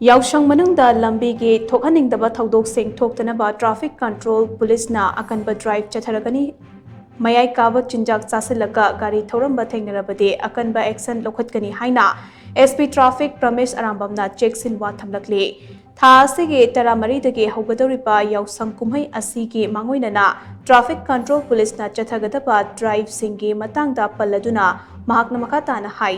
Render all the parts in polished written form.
Yausang manungda lambigi thokhaningdaba thodok-sing thoktanaba traffic control police na akanba drive chatharagani mayai kaba chinjak chasilaga gari thoramba thengnarabade akanba action lokhatkani haina SP traffic Ramesh Arambamna cheksin wa thamlakli tha asigi taramari dagi hogadoriba yausang kumhai asigi mangoinana traffic control police na chathagadaba drive singi matangda palladuna mahakna makatana hai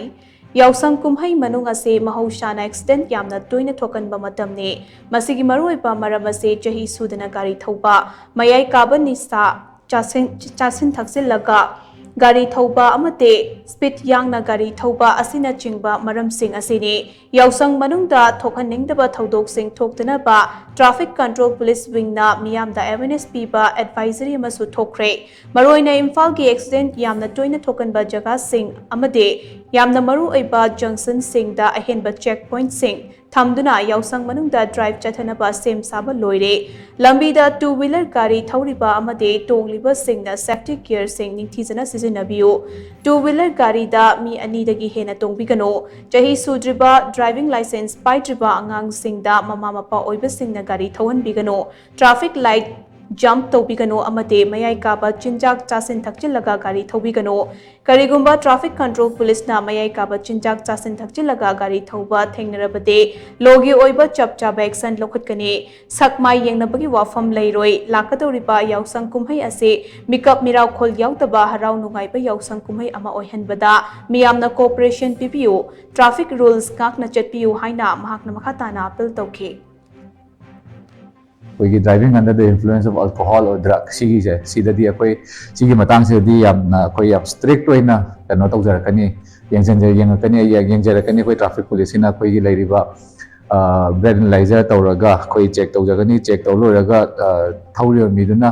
Yausang kumhai manung ase mahausana accident yamna toina thokanba matamne masigi maruiba maram ase chahi sudana gari thauba mayai kaba nisa chasin thaksil gari thauba amate speed yangna gari thauba asina chingba maram sing asini yausang manungda thokhaningdaba thodok sing thoktana ba traffic control police wing na miyamda awareness piba advisory amasu thokre maroina imphal gi accident yamna toina thokanba jaga sing amade yamna maru oiba junction sing da ahenba checkpoint sing thamduna yausang manungda drive chathanaba sem saba loire lambida two wheeler gari thauriba amade tongliba singna safety gear sing ningthijana sijinabiu two wheeler gari da mi ani dagi hena tongbigano chahi sudriba driving license paitriba angang singda mama mapa oiba singna gari thawan bigano traffic light jump tobigano amate mayai kaba chinjak chasin thakchilaga gari thobigano karigumba traffic control police na mayai kaba chinjak chasin thakchilaga gari thoba thengnarabade logi oiba chapcha action lokhatkani sakmai yengnabagi wafam leiroi lakadoriba yausang kumhai ase mikap mirau khol yautaba harau nungaiba yausang kumhai ama oihanbada miyamna cooperation pipiu traffic rules kakna chatpiu haina mahakna makhatana appeal tawkhi कोई driving under the influence of alcohol और drug सिगी अखोई सिगी मतंग से दी अखोई strict होइना कनो तौजरकनी येंजरकनी कोई traffic police ना कोई लेरिबा bread analyser तौरगा कोई चेक तौजगनी चेक तौलोरगा थौरियो मिदुना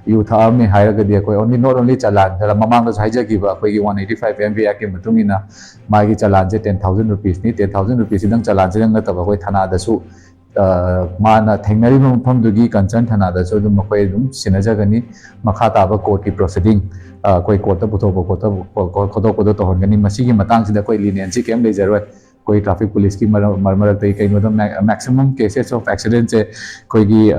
यू थामी हायरगदी कोई ओनली नॉट ओनली चालान जरा ममांग हाइजगिबा कोई 185 एमवी के मतुंगिना मागी चालान से 10000 रुपीस नि 10000 रुपीस दंग चालान से नंग तब कोई थाना दसु माना थेंगनरी मफम दुगी कंसर्न थाना दसु दुम कोई दुम सिनजगनी मखा ताबा कोर्ट की प्रोसीडिंग कोई कोर्ट पुथोब कोर्ट तो हनगनी मसीगी मतंग सिदा कोई लीनियंसी केम लेजरवे कोई ट्रैफिक पुलिस की मरमरक कई मैक्सिमम केसेस ऑफ एक्सीडेंट से कोई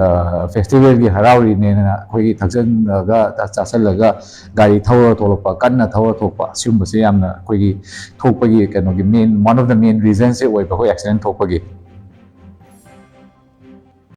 फेस्टिवल की हरावरी ने कोई थक्सनगा चासलगा गाड़ी थौर थोलप कन्ना थौर थोप सिम से यामना कोई थोपगी कनो की main one of the main reason से कोई एक्सीडेंट थोपगी